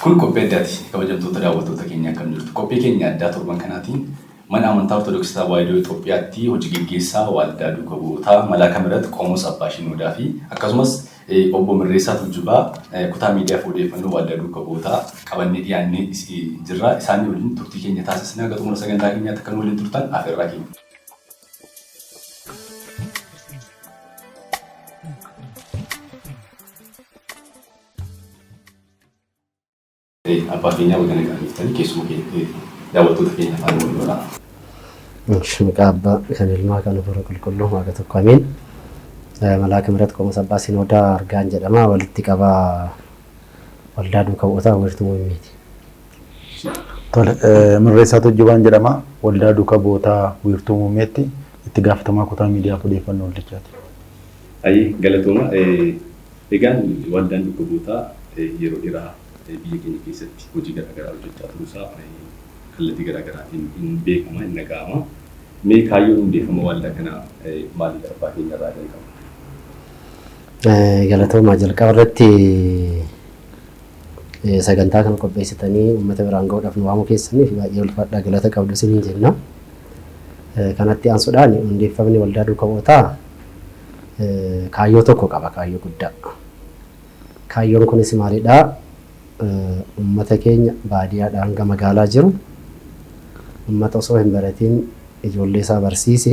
Kun qophii addaati. Kabajamtoota daawwattoota keenyaa akkam jirtu. Qophii keenya addaa torban kanaatiin mana amantaa Ortodoksii Tawaahidoo Itoophiyaatti hojii gaggeessaa waldaa duuka bu'ootaa Malaaka Mihirat Qomoos Abbaa Shinoodaa fi akkasumas obbo Mirreessaa Tuujubaa kutaa miidiyaaf odeeffannoo waldaa duuka bu'ootaa qabannee dhiyaannee jirra. Isaanii waliin turtii keenya taasisnee akka xumura sagantaa keenyaatti akka waliin turtan afeerraa keenya. Abbaa keenyaa wagana qaaliftanii keessuma daawwattoota keenya afaan waliin waraana. Maqaa abbaa kan ilmaa kan bara qulqulluu waaqa tokko amiin. Malaaka Mihirat Qomoos Abbaa Sinoodaa argaan jedhama. Walitti qabaa waldaa duuka bu'ootaa wiirtuu Muummeeti. Mirreessaa Tuujubaan jedhama. Waldaa duuka bu'ootaa wiirtuu Muummeetti itti gaafatamaa kutaa miidiyaaf odeeffannoo waldichaati. Ayi galatooma. Egaan waldaan duuka bu'ootaa yeroo dheeraa biyya keenya keessatti hojii garaagaraa hojjechaa turuusaa kallattii garaagaraatiin hin beekama, hin dhaga'ama. Mee kaayyoon hundeeffama waldaa kanaa maalidha abbaa keenya irraa jalqaba? Galatooma jalqaba irratti sagantaa kana qopheessitanii uummata biraan ga'uudhaaf nu waamuu keessaniif baay'ee ulfaadhaa galata qabdu isiniin jenna. Kanatti aansuudhaan hundeeffamni waldaa duuka bu'ootaa kaayyoo tokko qaba, kaayyoo guddaa. Kaayyoon kunis maalidhaa? Uummata keenya baadiyyaadhaa hanga magaalaa jiru uummata osoo hin baratiin ijoollee isaa barsiise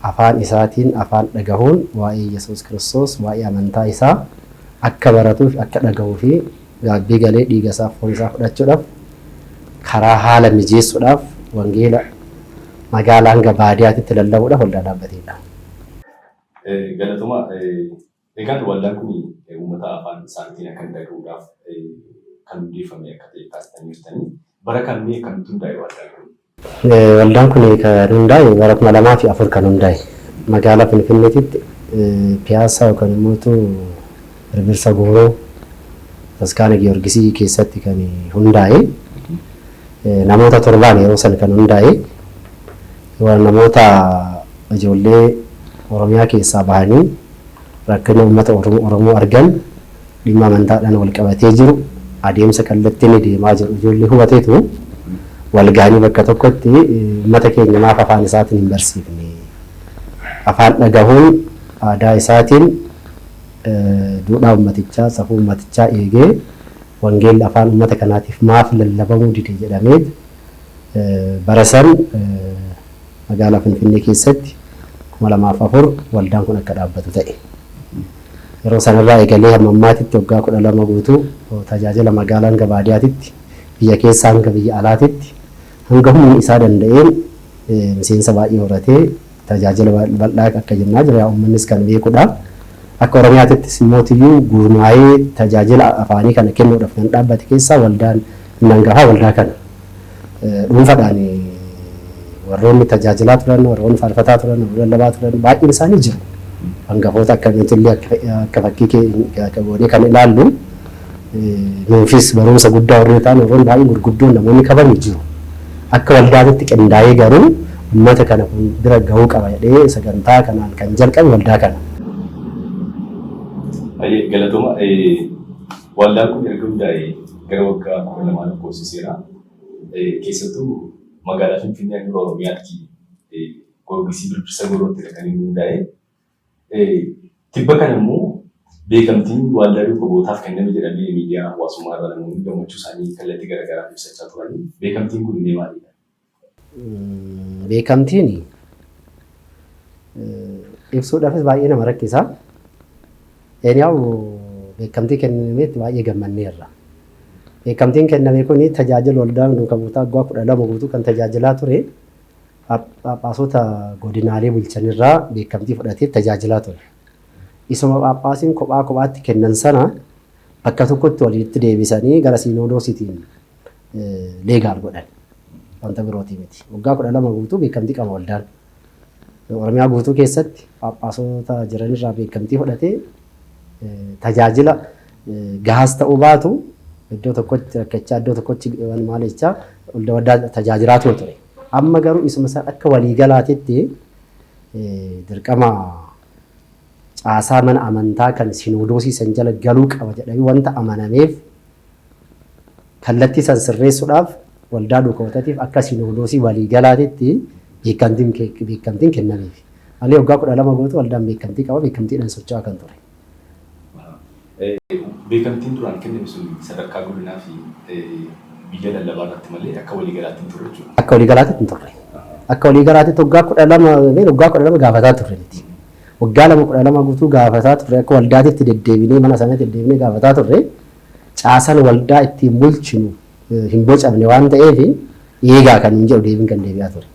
afaan isaatiin afaan dhagahuun waa'ee Yesuus Kiristoos waa'ee amantaa isaa akka baratuuf akka dhagahuu fi gaabbii galee dhiiga isaa foon isaa fudhachuudhaaf karaa haala mijeessuudhaaf wangeela magaalaa hanga baadiyyaatti lallabuudhaaf waldaa dhaabbateedha. Galatooma. Egaan waldaan kun uummata afaan isaaniitiin akka dhagahuudhaaf kan hundeeffame akka ta'e taasisanii jirtanii bara kamii akkamitti hundaa'e waldaan kun? Waldaan kun kan hundaa'e bara 2004 kan hundaa'e magaalaa Finfinneetitti piyaasaa yookaan immoo Birbirsa Gooroo Taskaana Giyoorgisii keessatti kan hundaa'e namoota 7 yeroo san kan hundaa'e namoota ijoollee Oromiyaa keessaa bahanii rakkina uummata Oromoo argan dhimma amantaadhaan wal qabatee jiru adeemsa kallattiin deemaa jiru ijoollee hubateetu wal ga'anii bakka tokkotti uummata keenya maaf afaan isaatiin hin barsiifne afaan dhagahuun aadaa isaatiin duudhaa uummatichaa safuu uummatichaa eegee wangeelli afaan uummata kanaatiif maaf lallabamuu dide jedhamee bara san magaalaa Finfinnee keessatti 2004 waldaan kun akka dhaabbatu ta'e. Yeroo sanarraa eegalee hamma ammaatitti waggaa 12 guutuu tajaajila magaalaa hanga baadiyyaatitti biyya keessaa hanga biyya alaatitti hanga humni isaa danda'een miseensa baay'ee horatee tajaajila bal'aa akka jennaa jira. Uummannis kan beekudha. Akka Oromiyaatittis immoo gurmaa'ee tajaajila afaanii kana kennuudhaaf kan dhaabbate keessaa waldaan inni hangafaa waldaa kana dhuunfaadhaan warroonni tajaajilaa turan, warroonni faarfataa turan, warroonni lallabaa turan baay'een isaanii jiru. Hangafoota akkamitti akka fakkii qaboonii kan ilaallu nuufis barumsa guddaa warreen ta'an warroonni baay'ee gurguddoon namoonni qaban jiru. Akka waldaatti qindaa'ee garuu uummata kana bira gahuu qaba jedhee sagantaa kanaan kan jalqabe waldaa kana. Galatooma. Waldaan kun erga hundaa'ee gara waggaa 12 lakkoofsiseera. Keessattuu magaalaa Finfinnee hanga Oromiyaatti Giyoorgisii Birbirsa Goorootti kan inni hundaa'e. Tibba kana immoo beekamtiin waldaa duuka bu'ootaaf kenname jedhamee miidiyaa hawaasummaa irra namoonni gammachuu isaanii kallattii garaagaraa ibsachaa turanii beekamtiin kun inni maalidha? Beekamtiin ibsuudhaafis baay'ee nama rakkisa. Eenyaa'u beekamtii kennameetti baay'ee gammanneerra. Beekamtiin kenname kun tajaajila waldaan duuka bu'ootaa waggaa 12 guutuu kan tajaajilaa ture. Phaaphaasota godinaalee bulchanirraa beekamtii fudhatee tajaajilaa ture. Isuma phaaphaasiin kophaa kophaatti kennan sana bakka tokkotti walitti deebisanii gara siinodoosiitiin leegaal godhan. Wanta birootii miti. Waggaa 12 guutuu beekamtii qaba waldaan. Oromiyaa guutuu keessatti phaaphaasota jiranirraa beekamtii fudhatee tajaajila gahaas ta'uu baatu iddoo tokkotti rakkachaa iddoo tokkotti maal jechaa waldaa tajaajilaa ture. Amma garuu isuma akka waliigalaatitti dirqama caasaa mana amantaa kan sinodoosii san jala galuu qaba jedhamee wanta amanameef kallattii san sirreessuudhaaf waldaa duukootaatiif akka sinodoosii waliigalaatitti beekamtiin kennameef. Ani waggaa 12 gootu waldaan beekamtii qaba beekamtiidhaan socho'aa kan ture. Beekamtiin duraan kenname sun sadarkaa godinaa fi biyya lallabaa irratti malee akka waliigalaatti hin turre jechuudha. Akka waliigalaatti hin turre. Akka waliigalaatti waggaa 12 gaafataa turre miti. Waggaa 12 guutuu gaafataa turre akka waldaatitti deddeebinee mana sanatti deddeebinee gaafataa turre caasaan waldaa ittiin bulchinu hin bocamne waan ta'eef eegaa kan hin jedhu deebiin kan deebi'aa ture.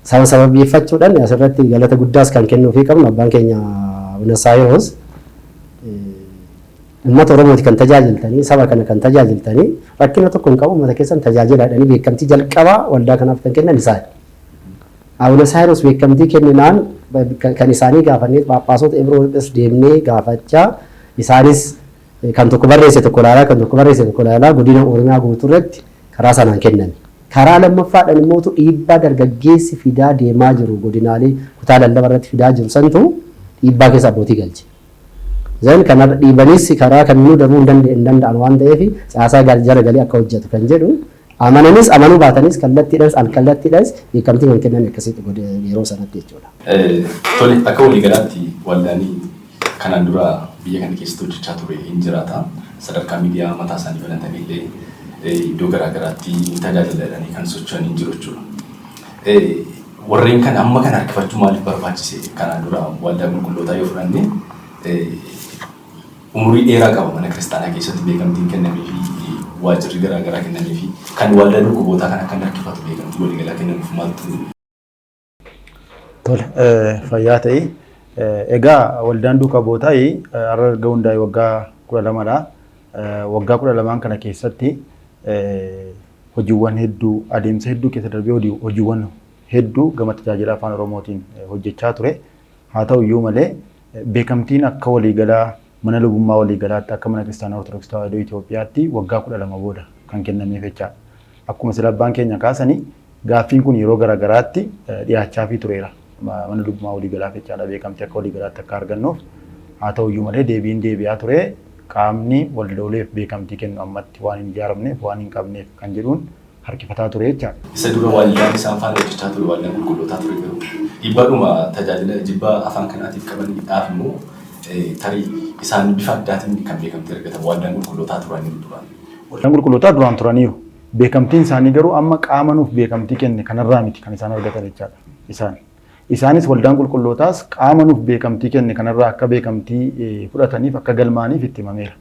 Sababeeffachuudhaan asirratti galata guddaas kan kennuufii qabnu abbaan keenya Bunasaayiroos uummata Oromooti kan tajaajiltanii saba kana kan tajaajiltanii rakkina tokko hin qabu uummata keessan tajaajilaadhanii beekamtii jalqabaa waldaa kanaaf kan kennan isaani. Bunasaayiroos beekamtii kenninaan kan isaanii gaafannee Phaaphaasota Ibroos deemnee gaafachaa isaanis kan tokko barreesse tokko ilaalaa kan tokko barreesse tokko ilaalaa godina Oromiyaa guutuurratti karaa sanaan kennan. Karaa lammaffaadhaan immoo dhiibbaa dargaggeessi fidaa deemaa jiru godinaalee kutaa lallaba irratti fidaa jiru santu dhiibbaa keessa abbootii galche. Zan kana dhiibanis karaa kamiinuu darbuu hin danda'an waan ta'eef caasaa jala galee akka hojjetu kan jedhu amananis amanuu baatanis kallattiidhaanis alkallattiidhaanis beekamtii kan kennan akkasitti yeroo sanatti jechuudha. Tole akka waliigalaatti waldaanii kanaan dura biyya kana keessatti hojjechaa ture hin jiraata. Sadarkaa miidiyaa mataa isaanii banatanii illee iddoo garaagaraatti tajaajiladhanii kan socho'an hin jiru jechuudha. Warreen kan amma kan harkifachuu maaliif barbaachise kanaan dura waldaa qulqullootaa yoo fudhanne umurii dheeraa qaba mana kiristaanaa keessatti beekamtiin kennamee fi waajjirri garaagaraa kennamee fi kan waldaa dukkubootaa kan akka harkifatu beekamtii waliigalaa kennamuuf maaltu? Tole fayyaa ta'e egaa waldaan dukkubootaa har'a erga hundaa'e waggaa 12dha. Waggaa 12 kana keessatti hojiiwwan hedduu adeemsa hedduu keessa darbee hojiiwwan hedduu gama tajaajila afaan Oromootiin hojjechaa ture. Haa ta'u iyyuu malee beekamtiin akka waliigalaa mana lubummaa waliigalaatti akka mana kiristaanaa Ortodoksii Tawaahidoo Itoophiyaatti waggaa 12 booda kan kennameef jechaadha. Akkuma sila abbaan keenya kaasanii gaaffiin kun yeroo garaagaraatti dhiyaachaa fi tureera. Mana lubummaa waliigalaaf jechaadha beekamtii akka waliigalaatti akka argannuuf. Haa ta'u iyyuu malee deebiin deebi'aa ture. Qaamni waldooleef beekamtii kennu ammatti waan hin ijaaramneef waan hin qabneef kan jedhuun harkifataa ture jechaadha. Isa dura waldaan isaan faana hojjechaa ture waldaan qulqullootaa ture garuu dhibbaadhuma tajaajila jibbaa afaan kanaatiif qabaniidhaaf immoo tarii isaan bifa addaatiin kan beekamtii argatan waldaan qulqullootaa turaniiru duraan. Waldaan qulqullootaa duraan turaniiru. Beekamtiin isaanii garuu amma qaama nuuf beekamtii kenne kanarraa miti kan isaan argatan jechaadha. Isaanis waldaan qulqullootaas qaama nuuf beekamtii kenne kanarraa akka beekamtii fudhataniif akka galmaaniif itti himameera.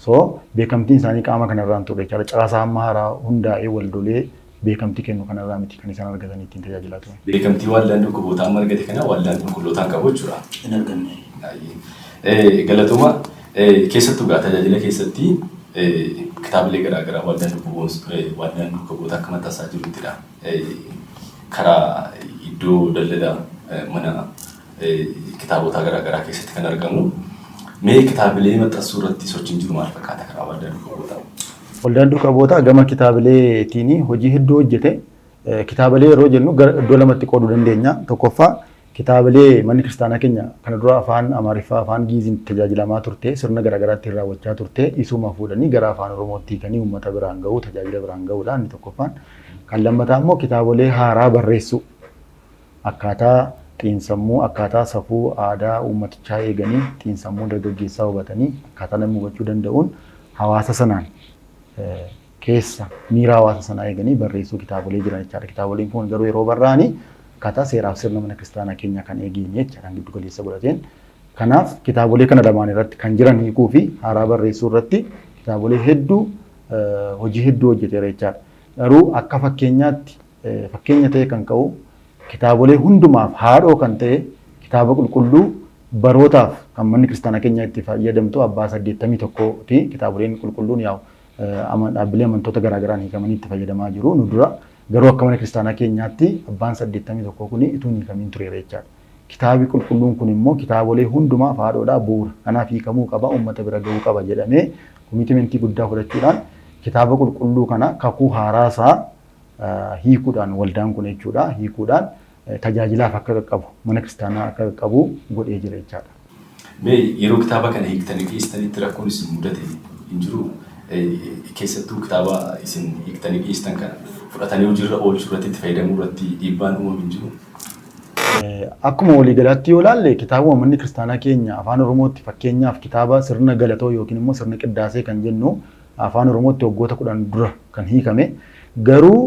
So beekamtiin isaanii qaama kanarraa hin turre jechaadha. Caasaa amma haaraa hundaa'ee waldolee beekamtii kennu kanarraa miti kan isaan argatanii ittiin tajaajilaa turan. Beekamtii waldaan dukkubootaa amma argate kana waldaan qulqullootaan qabu jechuudha. Hin arganne. Galatuma keessattuu tajaajila keessatti kitaabilee garaagaraa waldaan dukkubootaa akka maxxansaa jiruttidha. Karaa iddoo daldala mana kitaabota garaagaraa keessatti kan argamu. Mee kitaabilee maxxansuu irratti sochiin jiru maal fakkaata karaa waldaan dukkubootaa? Waldaan dukkubootaa gama kitaabileetiin hojii hedduu hojjete. Kitaabilee yeroo jennu iddoo lamatti qooduu dandeenya. Tokkoffaa kitaabilee manni kiristaanaa keenya kana dura afaan Amaariffaa afaan Giiziin tajaajilamaa turte sirna garaagaraatti raawwachaa turte isuma fuudhanii gara afaan Oromootti hiikanii uummata biraan ga'uu tajaajila biraan ga'uudha inni tokkoffaan. Kan lammataa immoo kitaabilee haaraa barreessuu akkaataa xiinsammuu akkaataa safuu aadaa uummatichaa eeganii xiinsammuu dargaggeessaa hubatanii akkaataa namni hubachuu danda'uun hawaasa sanaan keessa miira hawaasa sanaa eeganii barreessuu kitaabilee jiran jechaadha. Kitaabileen kun garuu yeroo barraa'anii akkaataa seeraaf sirna mana kiristaanaa keenya kan eegeenye jechaadha giddu galeessa godhateen. Kanaaf kitaabilee kana lamaan irratti kan jiran hiikuu fi haaraa barreessuu irratti kitaabilee hedduu hojii hedduu hojjeteera jechaadha. Garuu akka fakkeenyaatti fakkeenya ta'e kan qabu kitaabilee hundumaaf haadhoo kan ta'e kitaaba qulqulluu barootaaf kan manni kiristaanaa keenya itti fayyadamtu abbaa 81ti. Kitaabileen qulqulluun yaa'u dhaabbilee amantoota garaagaraan hiikamanii itti fayyadamaa jiru. Nu dura garuu akka mana kiristaanaa keenyaatti abbaan 81 kun utuu hiikamiin tureera jechaadha. Kitaabi qulqulluun kun immoo kitaabilee hundumaaf haadhoodhaa bu'uura. Kanaaf hiikamuu qaba, uummata bira ga'uu qaba jedhamee koomitimentii guddaa fudhachuudhaan kitaaba qulqulluu kana kakuu haaraasaa hiikuudhaan waldaan kun jechuudha hiikuudhaan tajaajilaaf akka qaqqabu mana kiristaanaa akka qaqqabu godhee jira jechaadha. Mee yeroo kitaaba kana hiiktanii keessanitti rakkoon isin mudate hin jiru keessattuu kitaaba isin hiiktanii dhiyeessitan kana fudhatanii hojiirra oolchuu irratti itti fayyadamuu irratti dhiibbaan uumamu hin jiru. Akkuma waliigalaatti yoo ilaalle kitaaba manni kiristaanaa keenya afaan Oromootti fakkeenyaaf kitaaba sirna galatoo yookiin immoo sirna qiddaasee kan jennu afaan Oromootti waggoota 10 dura kan hiikame garuu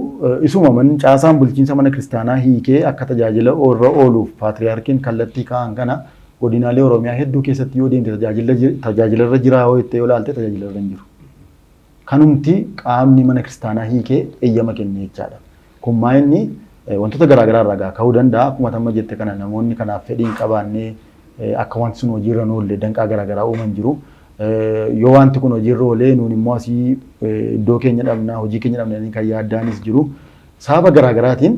isuma manni caasaan bulchiinsa mana kiristaanaa hiikee akka tajaajila irra ooluuf paatriyaarkiin kallattii kaa'an kana godinaalee Oromiyaa hedduu keessatti yoo deemte tajaajila irra jira yoo itti yoo ilaalte tajaajila irra hin jiru. Kanumti qaamni mana kiristaanaa hiikee eeyyama kenne jechaadha. Kun maa'inni wantoota garaagaraa irraa ka'uu danda'a. Akkuma tamma jette kana namoonni kanaaf fedhii hin qabaanne akka wanti sun hojiirra oolle danqaa garaagaraa uuman jiru. Yoo wanti kun hojiirra oolee nuun immoo asii iddoo keenya dhabnaa hojii keenya dhabnanii kan yaaddaanis jiru. Sababa garaagaraatiin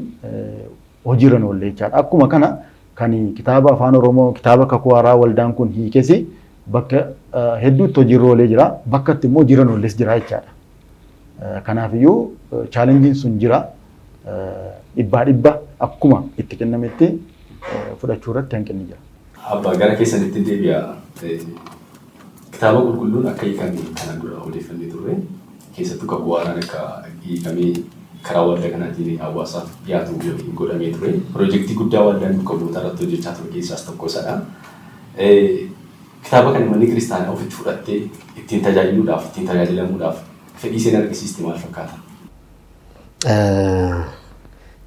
hojiirra oolle jechaadha. Akkuma kana kan kitaaba afaan Oromoo kitaaba kakuu haaraa waldaan kun hiikesi bakka hedduutti hojiirra oolee jira. Bakka itti immoo hojiirra oolles jira jechaadha. Kanaafiyyuu chaalenjiin sun jira. Dhibba akkuma itti kennametti fudhachuu irratti hanqinni jira. Abbaa gara keessanitti deebi'a. Kitaaba qulqulluun akka hiikame kanaan dura odeeffannee turre keessattuu kakuu haaraan akka hiikamee karaa waldaa kanaatiin hawaasaaf dhiyaatu godhamee ture. Piroojeektii guddaa waldaan bakka bu'oota irratti hojjechaa ture keessaas tokko isadha. Kitaaba kana manni kiristaanaa ofitti fudhattee ittiin tajaajiluudhaaf ittiin tajaajilamuudhaaf fedhii isheen argisiiste maal fakkaata?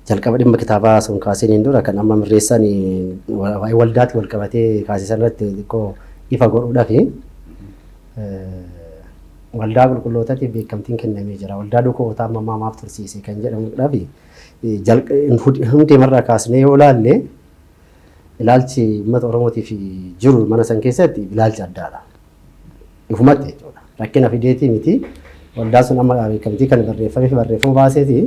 Jalqaba dhimma kitaabaa sun kaaseen dura kan amma mirreessan waldaatti wal qabatee kaasisan irratti xiqqoo ifa godhuudhaaf waldaa qulqullootaatiif beekamtiin kennamee jira. Waldaa dhukootaa ammaa maaf tursiise kan jedhamuudhaaf hundi marraa kaasnee yoo ilaalle ilaalchi uummata Oromootiif jiru mana san keessatti ilaalchi addaadha. Ifumatti jechuudha. Rakkina fideetii miti. Waldaa sun amma beekamtii kan barreeffama baaseeti.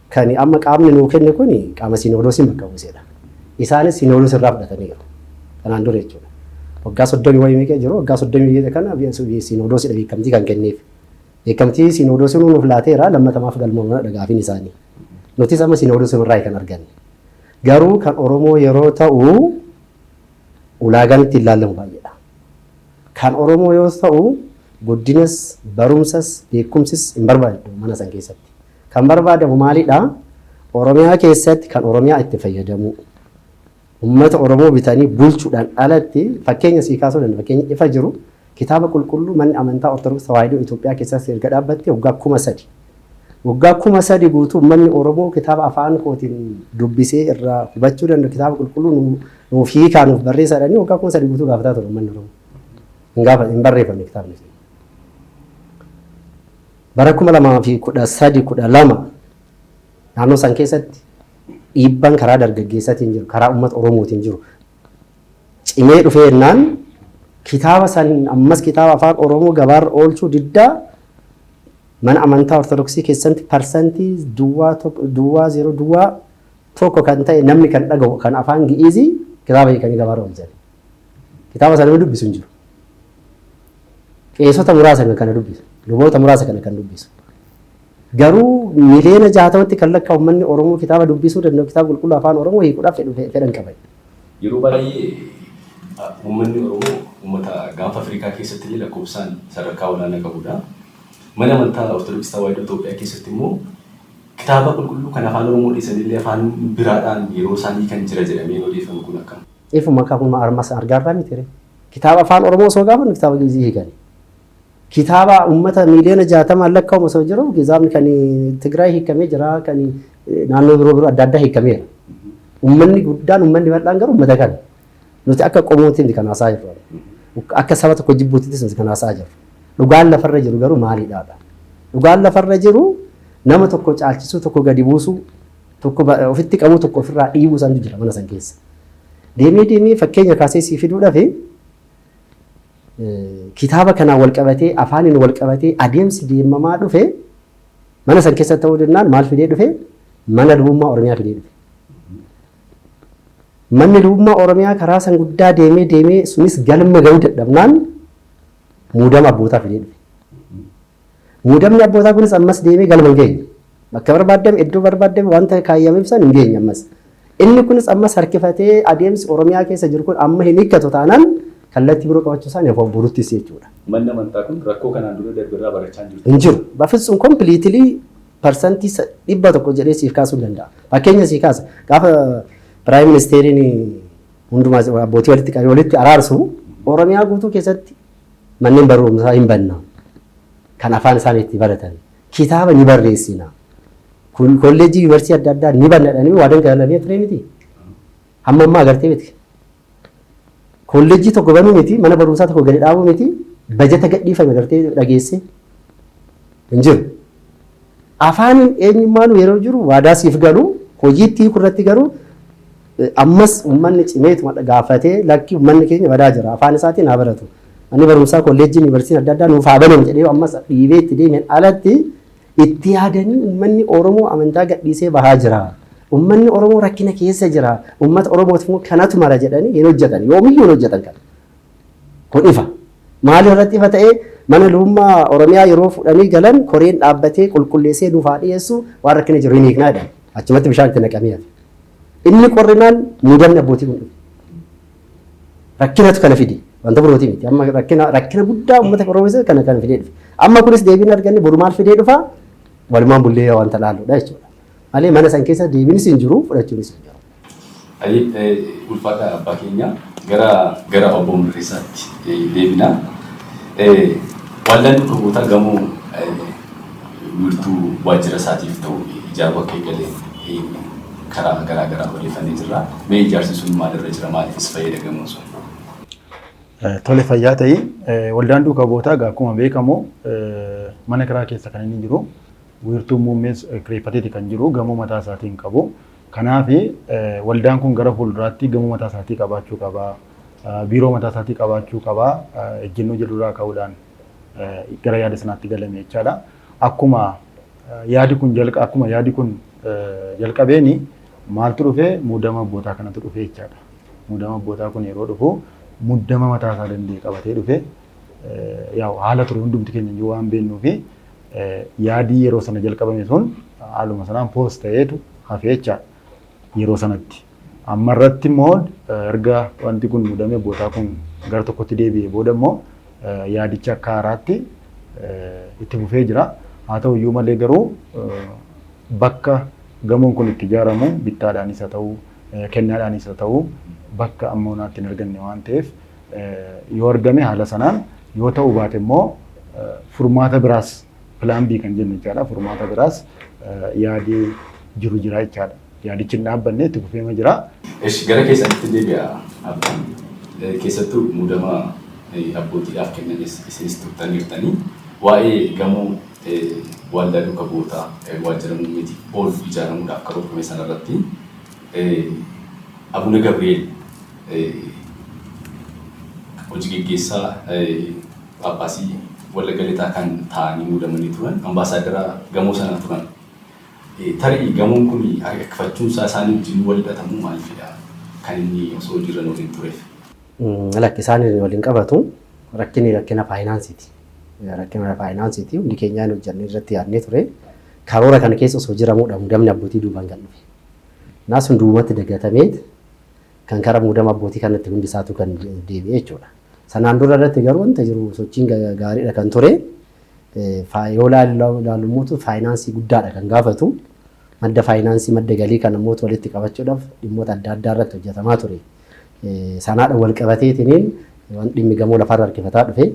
Kan amma qaamni nuu kenne kun qaama Sinoodosiin bakka buusedha. Isaanis Sinoodos irraa fudhatanii jiru. Kanaan dura jechuudha. Waggaa 30 wayii meeqa jiru waggaa 30 kana Sinoodosidha beekamtii kan kenneef. Beekamtii Sinoodosiin nuuf laateera lammatamaaf galmoomna dhagaafin isaanii. Nutis amma Sinoodosiin irraa kan arganne. Garuu kan Oromoo yeroo ta'u ulaagaan ittiin ilaalamu baay'eedha. Kan Oromoo yoo ta'u guddinas barumsas beekumsis hin barbaadu mana san keessatti. Kan barbaadamu maalidha? Oromiyaa keessatti kan Oromiyaa itti fayyadamu. Uummata Oromoo bitanii bulchuudhaan alatti fakkeenya sii kaasuu danda'a. Fakkeenya ifa jiru kitaaba qulqulluu manni amantaa Ortodoksii Tawaahidoo Itoophiyaa keessatti erga dhaabbatte waggaa 3,000. Waggaa 3,000 guutuu uummanni Oromoo kitaaba afaan kootiin dubbisee irraa hubachuu danda'u kitaaba qulqulluu nuuf hiikaa nuuf barreessadhanii waggaa 3,000 guutuu gaafataa ture uummanni Oromoo. Hin barreeffamne kitaabni. Bara 2013-12 naannoo san keessatti dhiibbaan karaa dargaggeessaatiin jiru karaa uummata Oromootiin jiru cimee dhufee jennaan kitaaba san ammas kitaaba afaan Oromoo gabaarra oolchuu diddaa mana amantaa Ortodoksii keessatti parsantii duwwaa 0 tokko kan ta'e namni kan dhagahu kan afaan Gi'izii kitaaba hiikanii gabaarra oolchan. Kitaaba sana dubbisu hin jiru. Qeessota muraasa kan dubbisu. Luboota muraasa kan dubbisu. Garuu miliyoona 60tti kan lakkaa'u uummanni Oromoo kitaaba dubbisuu danda'u kitaaba qulqulluu afaan Oromoo hiikuudhaaf fedhan qaban. Yeroo baay'ee uummanni Oromoo uummata gaanfa Afrikaa keessatti illee lakkoofsaan sadarkaa olaanaa qabudha. Mana amantaa Ortodoksii Tawaahidoo Itoophiyaa keessatti immoo kitaaba qulqulluu kan afaan Oromoo dhiisanillee afaan biraadhaan yeroo isaanii kan jira jedhamee odeeffamu kun akkam. Ifuma akkuma armas argaarraa miti. Kitaaba afaan Oromoo osoo gaafannu kitaaba Gi'izii hiikani. Kitaaba uummata miliyoona 60 lakkaa'u osoo jiru kitaabni kan Tigraay hiikamee jira kan naannoo biroo adda addaa hiikameera. Uummanni guddaan uummanni bal'aan garuu uummata kana. Nuti akka qomootiin kan haasaa jirru. Akka saba tokko jibbuutittis kan haasaa jirru. Dhugaan lafarra jiru garuu maalidha? Dhugaan lafarra jiru nama tokko caalchisuu tokko gadi buusuu tokko ofitti qabuu tokko ofirraa dhiibuu santu jira mana san keessa. Deemee fakkeenya kaasee sii fiduudhaaf kitaaba kanaan wal qabatee afaaniin wal qabatee adeemsi deemamaa dhufe mana san keessa ta'uu danda'an maal fidee dhufe mana lubummaa Oromiyaa fidee dhufe. Manni lubummaa Oromiyaa karaa san guddaa deemee sunis galma ga'uu dadhabnaan muudama abbootaa fidee dhufe. Muudamni abbootaa kunis ammas deemee galma hin geenye. Bakka barbaadame iddoo barbaadame wanta kaayyameef san hin geenye ammas. Inni kunis ammas harkifatee adeemsi Oromiyaa keessa jiru kun amma hin hiikkatu taanaan kallattii biroo qabachuu isaanii afaan buruttis jechuudha. Manni amantaa kun rakkoo kanaan dura darbirraa barachaa hin jirtu. Hin jiru. Bafisuun kompiliitilii parsantii 100 jedhee siif kaasuu danda'a. Fakkeenya siif kaasa gaafa piraayim ministeeriin hundumaa abbootii walitti qabee walitti araarsu Oromiyaa guutuu keessatti manneen barumsaa hin banna. Kan afaan isaanii itti baratan. Kitaaba ni barreessina. Kolleejjii yuunivarsiitii adda addaa ni banadhanii waadan galamee ture miti. Hamma ammaa agartee miti. Kolleejjii tokko banuu miti, mana barumsaa tokko gadi dhaabuu miti, bajeta gadhiifame agartee dhageesse hin jiru. Afaan eenyummaan yeroo jiru waadaa siif galu, hojiitti kurratti garuu ammas uummanni cimeetu gaafatee lakki uummanni keenya badaa jira. Afaan isaatiin haa baratu. Manni barumsaa kolleejjiin yuunivarsiitiin adda addaa nuuf haa banamu jedhee ammas dhiibee itti deemeen alatti itti yaadanii uummanni Oromoo amantaa gadhiisee bahaa jira. Uummanni Oromoo rakkina keessa jira. Uummata Oromootiif immoo kanatu mara jedhanii hin hojjetan. Yoomiyyuu hin hojjetan kana. Kun ifa. Maali irratti ifa ta'ee mana luummaa Oromiyaa yeroo fudhanii galan koreen dhaabbatee qulqulleessee nuuf haa dhiyeessu waan rakkina jiru hin hiiknaadha. Achumatti bishaan itti naqamee hafe. Inni qorrinaan muudamni abbootii kun rakkinatu kana fide. Wanta birootii miti. Amma rakkina guddaa uummata Oromoo kana fidee dhufe. Amma kunis deebiin arganne boru maal fidee dhufa? Walumaan bullee wanta laaludha jechuudha. Malee mana san keessa deebiinis hin jiru, fudhachuunis hin jiru. Ulfaadhaa abbaa keenya gara obbo Mirreessaatti deebina. Waldaan dhukkuboota gamoo wiirtuu waajjira isaatiif ta'u ijaaruu akka eegalee karaa garaagaraa odeeffannee jirra. Mee ijaarsi sun maalirra jira? Maaliifis fayyada gamoon sun? Tole fayyaa ta'ii waldaan dhukkuboota akkuma beekamu mana kiraa keessa kan inni jiru. Wiirtuu muummees kireeffateeti kan jiru gamoo mataa isaatiin qabu. Kanaaf waldaan kun gara fuulduraatti gamoo mataa isaatii qabaachuu qaba. Biiroo mataa isaatii qabaachuu qaba. Ejjennoo jedhurraa ka'uudhaan gara yaada sanaatti galame jechaadha. Akkuma yaadi kun jalqabeeni maaltu dhufe muudama abbootaa kanatu dhufe jechaadha. Muudama abbootaa kun yeroo dhufu muudama mataa isaa danda'e qabatee dhufe haala ture hundumti keenya waan beeknuufi yaadii yeroo sana jalqabame sun haaluma sanaan poos ta'eetu hafee jechaadha yeroo sanatti. Amma irratti immoo erga wanti kun muudame abbootaa kun gara tokkotti deebi'ee booda immoo yaadicha akka haaraatti itti fufee jira. Haa ta'u iyyuu malee garuu bakka gamoon kun itti ijaaramu bittaadhaanis haa ta'u kennaadhaanis haa ta'u bakka amma onaatti hin arganne waan ta'eef yoo argame haala sanaan yoo ta'uu baate immoo furmaata biraas pilaan B kan jennu jechaadha. Furmaata biraas yaadii jiru jira jechaadha. Yaadichi hin dhaabbanne itti fufeema jira. Gara keessatti deebi'a abbaan. Keessattuu muudama abbootiidhaaf kennanis isinis turtaniirtanii waa'ee gamoo waldaa dhukkuboota waajjira muummeetiif oolu ijaaramuudhaaf karoorfame sanarratti Abuna Gabriel hojii geggeessaa Phaaphaasii Wallagga Lixaa kan ta'anii muudamanii turan ambaasaadara gamoo sana turan. Tarii gamoon kun harkifachuun isaanii wajjin wal hidhatamuu maaliifidha? Kan inni osoo hojiirra waliin tureef. Lakki isaanii waliin qabatu rakkina faayinaansiiti. Rakkina faayinaansiiti hundi keenyaan hojjannee irratti yaadnee ture. Karoora kana keessa osoo jiramuudha muudamni abbootii duubaan kan dhufe. Naas hundumaatti dagatameet kan karaa muudama abbootii kanatti hundi isaatu kan deebi'e jechuudha. Sanaan dura irratti garuu wanta jiru sochiin gaariidha kan ture. Yoo ilaalummoota faayinaansii guddaadha kan gaafatu. Madda faayinaansii madda galii kan namoota walitti qabachuudhaaf dhimmoota adda addaa irratti hojjetamaa ture. Sanaadhaan wal qabateetiin waan dhimmi gamoo lafarra harkifataa dhufe.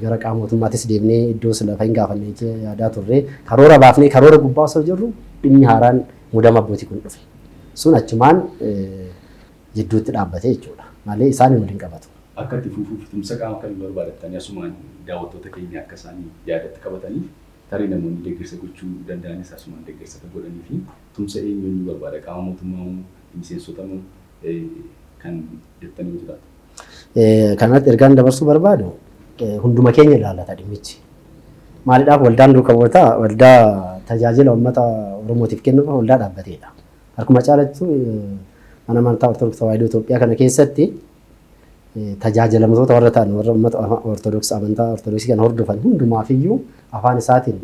Gara qaama mootummaattis deemnee iddoo lafa hin gaafanne yaadaa turre. Karoora baafnee karoora gubbaa osoo jirru dhimmi haaraan muudama abbootii kun dhufe. Sun achumaan jidduutti dhaabbate jechuudha. Malee isaan waliin qabatu. Akka itti fufuuf tumsa qaama kan barbaadattanii asumaan daawwattoota keenya akka isaanii yaadatti qabatanii tarii namoonni deeggarsa gochuu danda'anis asumaan deeggarsa kan godhanii fi tumsa eenyuun barbaada qaama mootummaa miseensota kan jettanii jiraatu. Kanatti ergaan dabarsuu barbaadu hunduma keenya ilaallata dhimmichi. Maaliidhaaf waldaan dhukkuboota waldaa tajaajila uummata Oromootiif kennuuf waldaa dhaabbateedha. Akkuma caalattu mana amantaa Ortodoksii Tawaahidoo Itoophiyaa kana keessatti tajaajilamtoota warra ta'an warra uummata Ortodoksii amantaa Ortodoksii kan hordofan hundumaaf iyyuu afaan isaatiin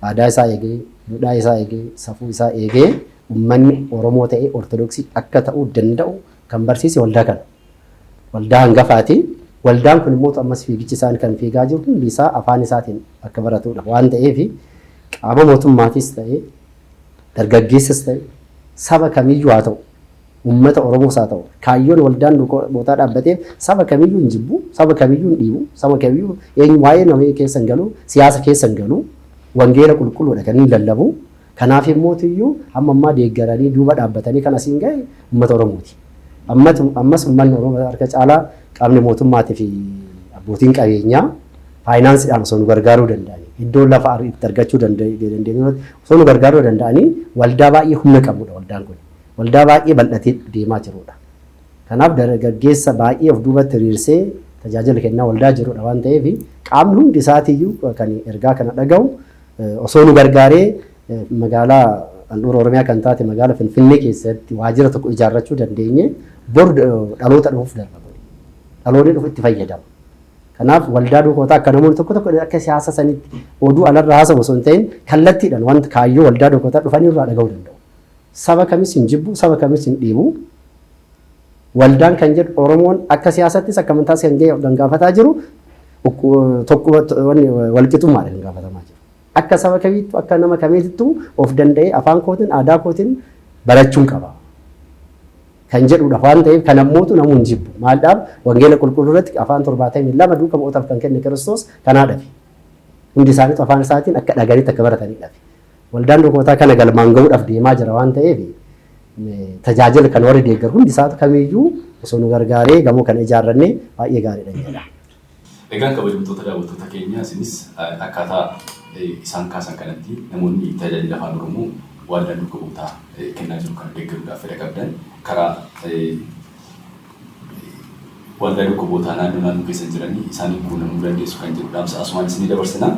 aadaa isaa eegee, duudhaa isaa eegee, safuu isaa eegee uummanni Oromoo ta'ee Ortodoksii akka ta'uu danda'u kan barsiise waldaa kana. Waldaa hangafaati Waldaan kun immoo ammas fiigichi isaan kan fiigaa jiru hundi isaa afaan isaatiin akka baratudha waan ta'eef qaama mootummaatis ta'ee dargaggeessas ta'ee saba kamiyyuu haa ta'u uummata Oromoos haa ta'u kaayyoon waldaan bootaa dhaabbateef saba kamiyyuu hin jibbu saba kamiyyuu hin dhiibu saba kamiyyuu eenyu waa'ee nama keessa hin galu siyaasa keessa hin galu wangeela qulqulluudha kan hin lallabu kanaaf immoo tiyyuu amma ammaa deeggaranii duuba dhaabbatanii kan asiin ga'e uummata Oromooti. Ammas uummanni Oromoo harka caalaa qaamni mootummaatii fi abbootiin qabeenyaa faayinaansiidhaan osoo nu gargaaruu danda'anii iddoo lafa itti argachuu dandeenyu osoo nu gargaaruu danda'anii waldaa baay'ee humna qabudha waldaan kun waldaa baay'ee bal'atee deemaa jirudha. Kanaaf dargaggeessa baay'ee of duubatti hiriirsee tajaajila kennaa waldaa jirudha waan ta'eef qaamni hundi isaatiiyyuu kan ergaa kana dhaga'u osoo nu gargaaree magaalaa handhuura Oromiyaa kan taate magaalaa Finfinnee keessatti waajjira tokko ijaarrachuu dandeenye bor dhaloota dhufuuf darbama. Dhaloonni dhufu itti fayyadama. Kanaaf waldaa dhokootaa akka namoonni tokko tokko akka siyaasa sanitti oduu alarraa haasawu osoo hin ta'in kallattiidhaan wanta kaayyoo waldaa dhokootaa dhufanii irraa dhaga'uu danda'u. Saba kamis hin jibbu, saba kamis hin dhiibu. Waldaan kan jedhu Oromoon akka siyaasattis akka amantaas kan gaafataa jiru tokko walqixxummaadha kan gaafatamaa jiru. Akka saba kamiittu akka nama kamiittu of danda'ee afaan kootiin aadaa kootiin barachuun qaba. Kan jedhudha waan ta'eef kan ammootu namuu hin jibbu. Maaldhaaf wangeela qulqulluu irratti afaan 72 duuka bu'ootaaf kan kenne Kiristoos kanaa dhafe. Hundi isaaniitu afaan isaatiin akka dhagariitti akka baratanii dhafe. Waldaan dhokootaa kana galmaan ga'uudhaaf deemaa jira waan ta'eef tajaajila kan warri deeggaru hundi isaatu kamiyyuu osoo nu gargaaree gamoo kana ijaarrannee baay'ee gaariidha jedha. Egaan kabajamtoota daawwattoota keenya isinis akkaataa isaan kaasan kanatti namoonni tajaajila afaan Oromoo waldaan duuka bu'ootaa kennaa jiru kan deeggaruudhaaf fedha qabdan karaa waldaa duuka bu'ootaa naannoo keessa jiranii isaanii quunnamuu dandeessu kan jedhu dhaamsa asumaan isinii dabarsina.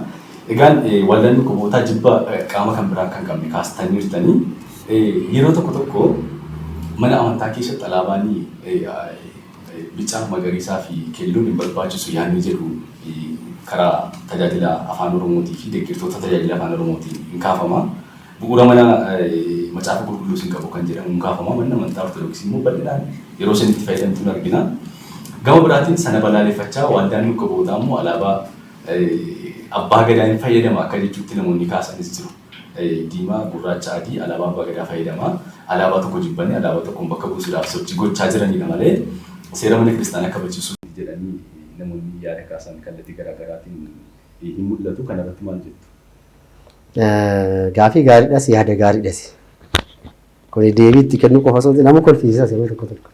Egaan waldaan duuka bu'ootaa jibba qaama kan biraa kan qabne kaastanii jirtanii yeroo tokko mana amantaa keessatti alaabaanii bicaa magariisaa fi keelloon hin barbaachisu yaadni jedhu karaa tajaajila afaan Oromootii fi deeggartoota tajaajila afaan Oromootiin hin kaafama. Bu'uura mana macaafa qulqulluu sin qabu kan jedhamu hin kaafama. Manni amantaa Ortodoksii immoo bal'inaan yeroo isin itti fayyadamtuun argina. Gama biraatiin sana balaaleffachaa waldaan duuka bu'ootaa immoo alaabaa abbaa gadaa hin fayyadama akka jechuutti namoonni kaasanis jiru. Diimaa, gurraacha, adii alaabaa abbaa gadaa fayyadama. Alaabaa tokko jibbanii alaabaa tokkoon bakka buusuudhaaf sochii gochaa jiranidha malee seera mana kiristaanaa kabachiisuu jedhanii namoonni yaada kaasan kallattii garaagaraatiin hin mul'atu. Kana irratti maal jettu? Gaafii gaariidhas yaada gaariidhas. Kun deebii itti kennuu qofa osoo nama kolfiisas yeroo tokko tokko.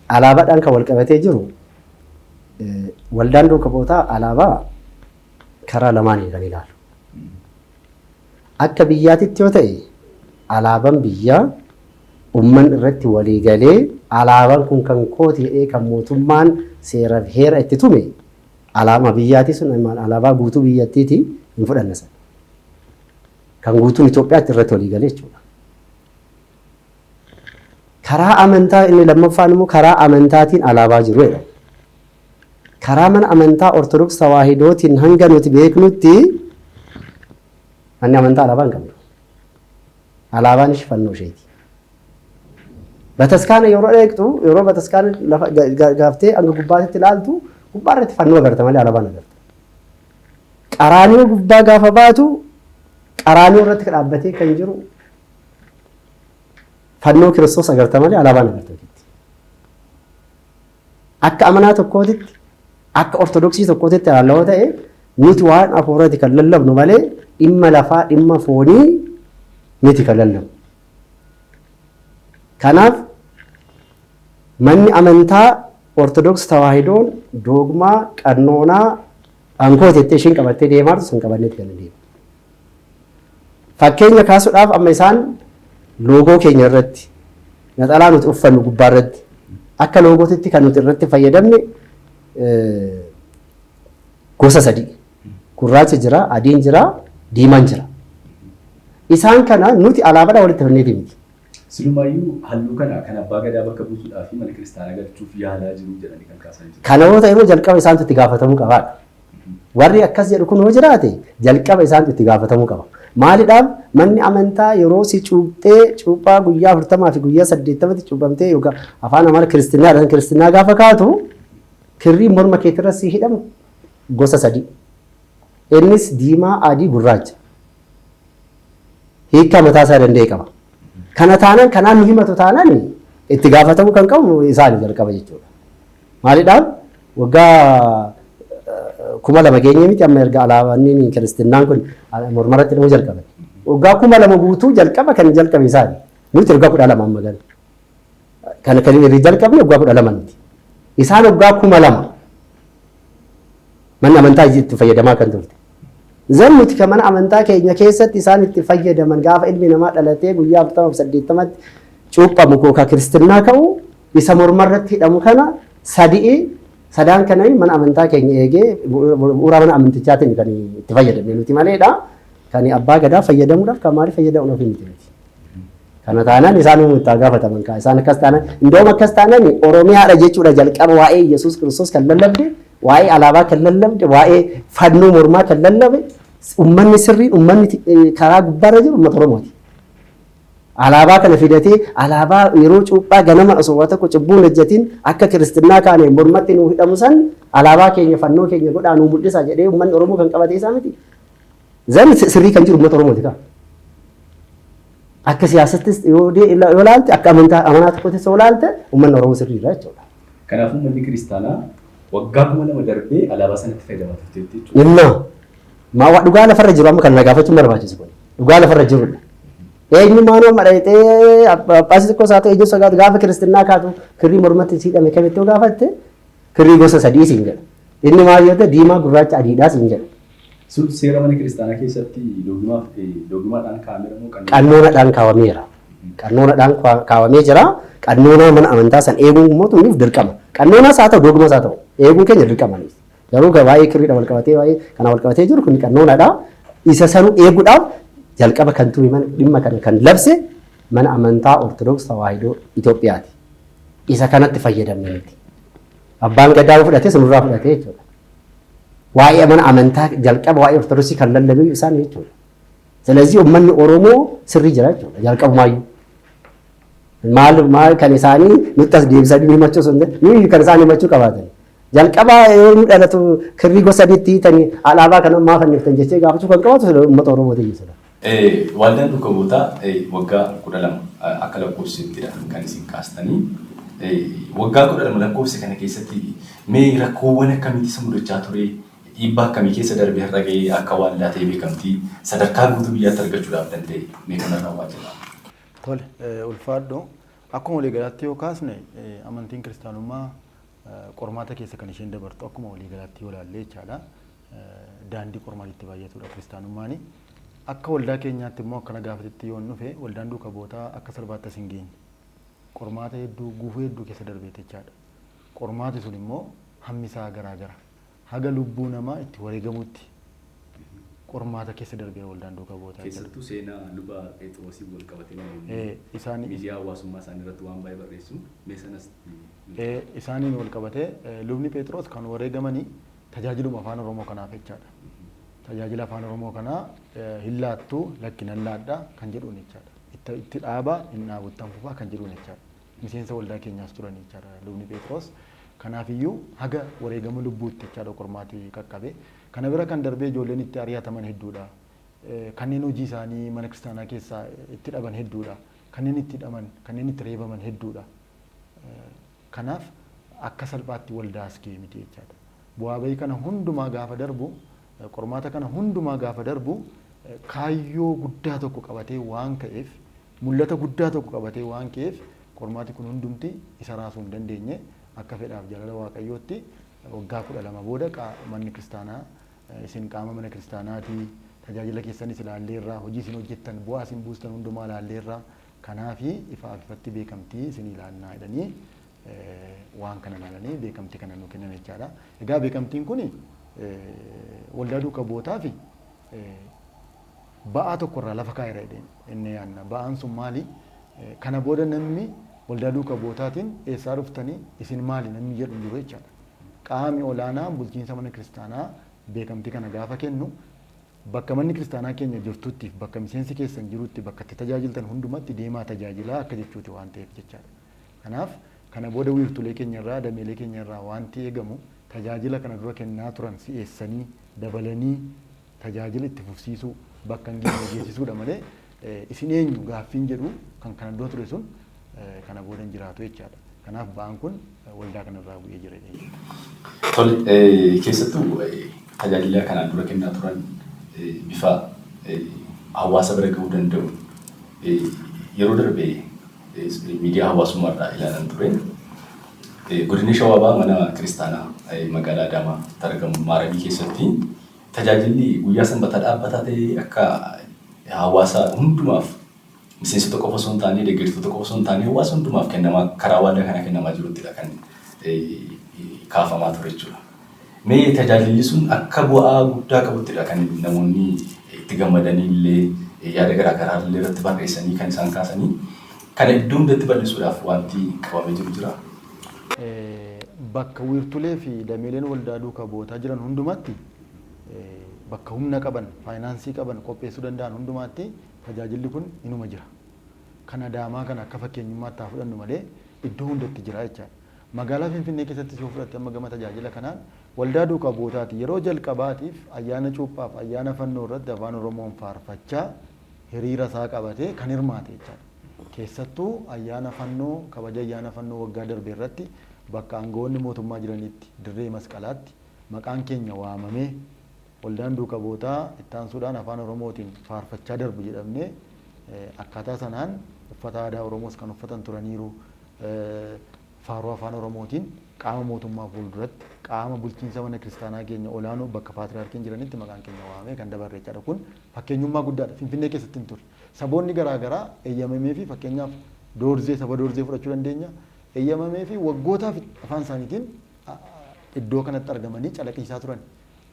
Alaabaadhaan kan wal qabatee jiru waldaan duuka bu'ootaa alaabaa karaa lamaanii kan ilaalu. Akka biyyaatitti yoo ta'e alaabaan biyyaa uummanni irratti walii galee alaabaan kun kan kooti jedhee kan mootummaan seera heera itti tume alaabaa biyyaati sun alaabaa guutuu biyyattiiti hin fudhanna sana. Kan guutuun Itoophiyaatti irratti walii galee jechuudha. Karaa amantaa inni lammaffaan immoo karaa amantaatiin alaabaa jiru jedha. Karaa mana amantaa Ortodoks Tawaahidootiin hanga nuti beeknutti manni amantaa alaabaa hin qabnu. Alaabaan ishee fannoo isheeti. Bataskaana yeroo dheektu yeroo bataskaana lafa gaaftee hanga gubbaatti ilaaltu gubbaa irratti fannoo agarta malee alaabaan agarta. Qaraanioo gubbaa gaafa baatu qaraanioo irratti dhaabbatee kan jiru fannoo Kiristoos agarta malee alaabaan agarta. Akka amanaa tokkootitti akka Ortodoksii tokkootitti alaabaa ta'e nuti waan afuurratti kan lallabnu malee dhimma lafaa dhimma foonii miti kan lallabnu. Kanaaf manni amantaa Ortodoks Tawaahidoon doogmaa qannoonaa aangoo jettee ishiin qabattee deemaa sun qabanneetti kan deemu. Fakkeenya kaasuudhaaf amma isaan loogoo keenya irratti naxalaa nuti uffannu gubbaa irratti akka loogootitti kan nuti irratti fayyadamne gosa sadii gurraachi jira, adiin jira, diimaan jira. Isaan kana nuti alaabaadhaan walitti fannee deemti. Silumayyuu halluu kana kan abbaa gadaa bakka buusuudhaa fi mana kiristaanaa galchuuf yaalaa jiru jedhanii kan kaasan jiru. Kanamoota yeroo jalqaba isaantu itti gaafatamuu qabaadha. Warri akkas jedhu kun yoo jiraate jalqaba isaantu itti gaafatamuu qaba. Maaliidhaaf manni amantaa yeroo si cuuphee cuuphaa guyyaa 40 fi guyyaa 80tti cuuphamtee yookaan afaan amara kiristinnaa gaafa kaatu kirrii morma keetirra si hidhamu gosa 3. Innis diimaa, adii, gurraacha. Hiikkaa mataa isaa danda'e qaba. Kana taanaan kanaan himatu taanaan itti gaafatamuu kan qabu isaanii jalqaba jechuudha. Maaliidhaaf waggaa 2000 geenye miti amma erga alaabaan kiristinnaan kun mormarratti dhimma jalqabe. Waggaa 2000 guutuu jalqaba kan jalqabe isaanii. Nuti waggaa 12 amma gala. Kan irri jalqabne waggaa 12 miti. Isaan waggaa 2000 manni amantaa itti fayyadamaa kan turte. Zammuti kan mana amantaa keenya keessatti isaan itti fayyadaman gaafa ilmi namaa dhalatee guyyaa 40-80tti cuuphamu kookaa kiristinnaa ka'u isa mormarratti hidhamu kana sadaan kana mana amantaa keenya eegee bu'uura mana amantichaatiin kan itti fayyadamne nuti maleedha. Kan abbaa gadaa fayyadamuudhaaf kan maaliif fayyadamu nuuf miti. Kana taanaan isaan itti gaafataman kaa isaan akkas taanaan indoom akkas taanaan Oromiyaadha jechuudha jalqaba waa'ee Yesuus Kiristoos kan lallabde waa'ee alaabaa kan lallabde waa'ee fannoo mormaa kan lallabe ummanni sirrii ummanni karaa gubbaarra jiru uummata Oromooti. Alaabaa kana fidatee alaabaa yeroo cuuphaa ganama osoo tokko cubbuun hojjetiin akka kiristinnaa kaane mormatti nuu hidhamu san alaabaa keenya fannoo keenya godhaa nuu mul'isa jedhee uummanni Oromoo kan qabatee isaa miti. Zan sirrii kan jiru uummata Oromooti kaa. Akka siyaasattis yoo ilaalte akka amanaa tokkottis yoo ilaalte uummanni Oromoo sirriidha jechuudha. Kanaafuu uummanni kiristaanaa waggaa 2000 darbee alaabaa sanatti fayyadamaa turte jechuudha. Maa dhugaa lafarra jiru amma kan na gaafachuun barbaachisu kun dhugaa lafarra jirudha. Eenyummaan amma dhayitee abbaas xiqqoo isaa ta'e ejjirsa gaafa kiristinnaa kaatu kirrii mormatti hidhame kamitti yoo gaafatte kirrii gosa 3 siin jedha. Inni maal yoo ta'e diimaa gurraacha adiidhaa siin jedha. Seera mana kiristaanaa keessatti dogmaadhaan kaa'ameera moo qannoonadhaan kaawwameera. Qannoonadhaan kaawwamee jira. Qannoona mana amantaa san eeguun mootummaaf dirqama. Qannoonas haa ta'u dogmas haa ta'u eeguun keenya dirqamaniis. Garuu waa'ee kirriidha wal qabatee waa'ee kana wal qabatee jiru kun qannoonadha. Isa sanuu eeguudhaaf jalqaba kan ture dhimma kana kan labse mana amantaa Ortodoks Tawaahidoo Itoophiyaati. Isa kanatti fayyadamne miti. Abbaan gadaa fudhatee sanurraa fudhatee jechuudha. Waa'ee mana amantaa jalqaba waa'ee Ortodoksii kan lallabee isaan jechuudha. ስለዚህ uummanni Oromoo sirrii jira jechuudha jalqabumaayyuu. Maal kan isaanii nutti as deebisanii himachuu sun nuyi kan isaan himachuu qabaatan. Jalqaba yoo nu dhalatu kirrii gosa sadiitti hiitanii alaabaa kana ammaa fanniftan jechee gaafachuu kan qabaatu uummata Oromooti jechuudha. Waldaan bakka buutaa waggaa 12 akka lakkoofsittidha kan isin kaastanii. Waggaa 12 lakkoofsa kana keessatti mee rakkoowwan akkamitti isa mudachaa ture dhiibbaa akkamii keessa darbee har'a gahee akka waldaa ta'ee beekamtii sadarkaa guutuu biyyaatti argachuudhaaf danda'e mee kanarraa waa jedhama. Tole ulfaadhoo akkuma waliigalaatti yoo kaasne amantiin kiristaanummaa qormaata keessa kan isheen dabartu akkuma waliigalaatti yoo ilaalle jechaadha. Daandii qormaata itti baay'atudha kiristaanummaani. Akka waldaa keenyaatti immoo akkana gaafatetti yoo dhufe waldaan duuka bootaa akka salphaatti as hin geenye. Qormaata hedduu gufuu hedduu keessa darbeete jechaadha. Qormaati sun immoo hammisaa garaagara. Haga lubbuu namaa itti wareegamutti qormaata keessa darbee waldaan duuka bootaa. Keessattuu seenaa luba Phexrosii wal qabatee isaanii miidiyaa hawaasummaa isaanii irratti waan baay'ee barreessu mee sanas isaaniin wal qabatee lubni Phexros kan wareegamanii tajaajiluma afaan Oromoo kanaaf jechaadha. Tajaajila afaan Oromoo kanaa hin laattuu lakkinan laadhaa kan jedhuun jechaadha. Itti dhaabaa hin dhaabuttan fufaa kan jedhuun jechaadha. Miseensa waldaa keenyaas turan jechaadha lubni Phexros. Kanaafiyyuu haga wareegama lubbuutti jechaadha qormaatii qaqqabe. Kana bira kan darbee ijoolleen itti ari'ataman hedduudha. Kanneen hojii isaanii mana kiristaanaa keessaa itti dhaban hedduudha. Kanneen itti hidhaman, kanneen itti reebaman hedduudha. Kanaaf akka salphaatti waldaas ga'e miti jechaadha. Bu'aa bahii kana hundumaa gaafa darbu qormaata kana hundumaa gaafa darbu kaayyoo guddaa tokko qabatee waan ka'eef mul'ata guddaa tokko qabatee waan ka'eef qormaati kun hundumti isa raasuu hin dandeenye akka fedhaaf jaalala waaqayyootti waggaa 12 booda manni kiristaanaa isin qaama mana kiristaanaatii tajaajila keessanis ilaalleerraa hojii isin hojjettan bu'aa isin buustan hundumaa ilaalleerraa kanaafi ifaaf ifatti beekamtii isin ilaallaa jedhanii waan kana ilaalanii beekamtii kana nu kennan jechaadha. Egaa beekamtiin kun waldaa duuka bootaa fi ba'aa tokkorraa lafa kaa'eera inni yaanna. Ba'aan sun maali? Kana booda namni waldaa duukaa bu'ootaatiin eessaa dhuftanii isin maali namni jedhu jiru jechaadha. Qaamni olaanaa bulchiinsa mana kiristaanaa beekamtii kana gaafa kennu bakka manni kiristaanaa keenya jirtutti bakka miseensi keessan jirutti bakka itti tajaajiltan hundumatti deemaa tajaajilaa akka jechuuti waan ta'eef jechaadha. Kanaaf kana booda wiirtulee keenyarraa dameelee keenyarraa wanti eegamu tajaajila kana dura kennaa turan si'eessanii dabalanii tajaajila itti fufsiisuu bakka hin geenye geessisuudha malee isin eenyu gaaffiin jedhu kan kana dura ture sun kana booda hin jiraatu jechaadha. Kanaaf ba'aan kun waldaa kanarraa bu'ee jira jechuudha. Tole keessattuu tajaajila kanaan dura kennaa turan bifa hawaasa bira gahuu danda'u yeroo darbe miidiyaa hawaasummaarraa ilaalan ture. Godina Shawaa Bahaa mana kiristaanaa magaalaa Adaamaatti argamu Maaramii keessatti tajaajilli guyyaa sanbataa dhaabbataa ta'ee akka hawaasa hundumaaf miseensota qofa osoo hin taane deeggartoota qofa osoo hin taane hawaasa hundumaaf kennamaa karaa waldaa kana kennamaa jiruttidha kan kaafamaa ture jechuudha. Mee tajaajilli sun akka bu'aa guddaa qabuttidha kan namoonni itti gammadanii illee yaada garaagaraa illee irratti barreessanii kan isaan kaasanii kana iddoo hundatti bal'isuudhaaf wanti qabamee jiru jira. Bakka wiirtulee fi dameeleen waldaa duukaa bu'ootaa jiran hundumatti bakka humna qaban, faayinaansii qaban qopheessuu danda'an hundumaatti tajaajilli kun inuma jira. Kan Adaamaa kana akka fakkeenyummaatti haa fudhannu malee iddoo hundatti jira jechaadha. Magaalaa Finfinnee keessatti yoo fudhatte amma gama tajaajila kanaan waldaa duukaa bu'ootaati yeroo jalqabaatiif ayyaana cuuphaaf ayyaana fannoo irratti afaan Oromoon faarfachaa hiriira isaa qabatee kan hirmaate jechaadha. Keessattuu ayyaana fannoo kabaja ayyaana fannoo waggaa darbe irratti bakka aangawoonni mootummaa jiranitti dirree masqalaatti maqaan keenya waamamee waldaan duukaa bu'ootaa itti aansuudhaan afaan Oromootiin faarfachaa darbu jedhamnee akkaataa sanaan uffata aadaa Oromoos kan uffatan turaniiru faaruu afaan Oromootiin qaama mootummaa fuulduratti qaama bulchiinsa mana kiristaanaa keenya olaanoo bakka paatriyaarkiin jiranitti maqaan keenya waamamee kan dabarre jechaadha. Kun fakkeenyummaa guddaadha. Finfinnee keessatti hin turre. Saboonni garaagaraa eeyyamamee fi fakkeenyaaf doorzee saba doorzee fudhachuu dandeenya. Eeyyamamee fi waggootaaf afaan isaaniitiin iddoo kanatti argamanii calaqqisaa turan.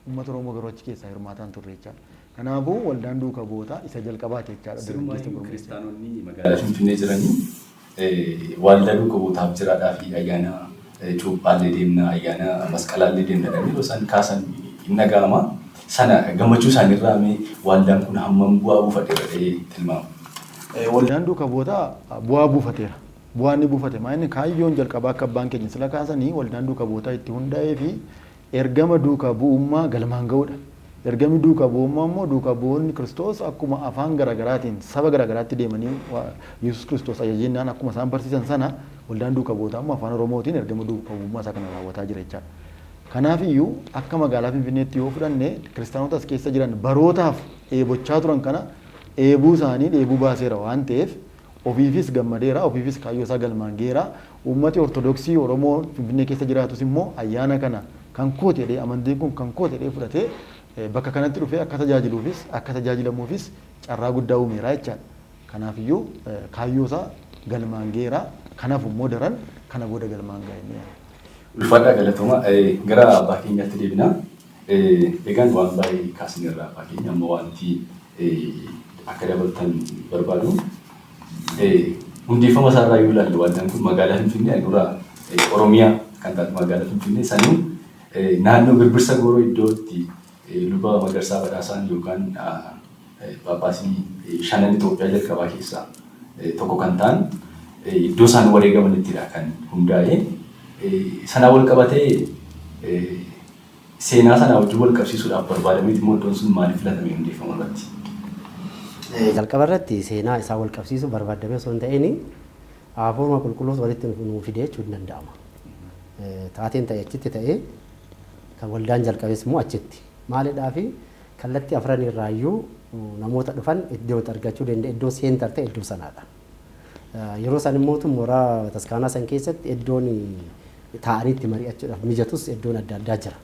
Uummata Oromoo garuu achi keessaa hirmaataan turre jechaadha. Kanaafuu waldaan duukaa bu'ootaa isa jalqabaati jechaadha. Sirnaan kiristaanonni magaalaa Finfinnee jiranii waldaa duukaa bu'ootaaf jiraadhaa fi ayyaana cuuphaallee deemna ayyaana masqalaallee deemna jedhanii isaan kaasan hin dhaga'ama. Sana gammachuu isaaniirraa mee waldaan kun hammam bu'aa buufateera ta'ee tilmaama. Waldaan duukaa bu'ootaa bu'aa buufateera. Bu'aan ni buufate maayini kaayyoon jalqabaa akka abbaan keenya sila kaasanii waldaan duukaa bu'ootaa itti hundaa'ee fi ergama duukaa bu'ummaa galmaan ga'uudha. Ergami duukaa bu'ummaa immoo duukaa bu'oonni Kiristoos akkuma afaan garaagaraatiin saba garaagaraatti deemanii Yesuus Kiristoos ajajennaan akkuma isaan barsiisan sana waldaan duukaa bu'ootaa immoo afaan Oromootiin ergama duukaa bu'ummaa isaa kana raawwataa jira jechaadha. Kanaaf iyyuu akka magaalaa Finfinneetti yoo fudhanne kiristaanota as keessa jiran barootaaf eebochaa turan kana eebuu isaanii eebuu baaseera waan ta'eef ofiifis gammadeera ofiifis kaayyoo isaa galmaan geera. Uummati Ortodoksii Oromoo Finfinnee keessa jiraatus immoo ayyaana kana kan kooti jedhee amantiin kun kan kooti jedhee fudhatee bakka kanatti dhufee akka tajaajiluufis akka tajaajilamuufis carraa guddaa uumeera jechaadha. Kanaaf iyyuu kaayyoo isaa galmaan geera. Kanaaf immoo daran kana booda galmaan ga'e. Ulfaadhaa galatooma gara abbaa keenyaatti deebina. Egaan waan baay'ee kaasneerra abbaa keenya amma wanti akka dabalatan barbaadu. Hundeeffama isaarraa yoo ilaalle waldaan kun magaalaa Finfinnee dura Oromiyaa kan taate magaalaa Finfinnee sanii naannoo Birbirsa Gooroo iddootti luba Magarsaa Badhaasaan yookaan Phaaphaasii shanan Itoophiyaa jalqabaa keessaa tokko kan ta'an iddoo isaan wareegamanittidha kan hundaa'e. Sanaa wal qabatee seenaa sanaa wajjin wal qabsiisuudhaaf barbaadameeti immoo iddoon sun maaliif filatame hundeeffama irratti? Jalqaba irratti seenaa isaa wal qabsiisuu barbaadamee osoo hin ta'in hafuuruma qulqulluus walitti nuu fidee jechuun ni danda'ama. Taateen ta'e achitti ta'ee kan waldaan jalqabees immoo achitti. Maalidhaaf kallattii afran irraayyuu namoota dhufan iddoo argachuu danda'e iddoo seentar ta'e iddoo sanaadha. Yeroo san immoo mooraa taskaanaa san keessatti iddoon taa'anii itti mari'achuudhaaf mijatus iddoon adda addaa jira.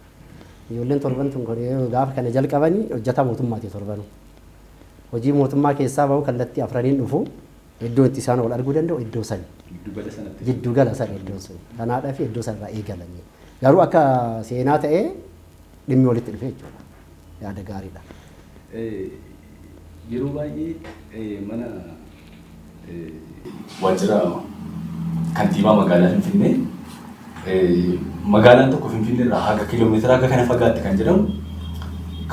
Ijoolleen torban tun gaafa kana jalqabanii hojjetaa mootummaati torbanuu. Hojii mootummaa keessaa bahu kallattii afraniin dhufu iddoo itti isaan wal arguu danda'u iddoo sani. Giddu gala sana iddoo sun. Kanaadhaaf iddoo sanarraa eegalanii. Garuu akka seenaa ta'ee dhimmi walitti dhufe jechuudha. Yaada gaariidha. Yeroo baay'ee mana waajjira kantiibaa magaalaa Finfinnee magaalaan tokko Finfinnee irraa haga kiiloomeetira akka kana fagaatti kan jedhamu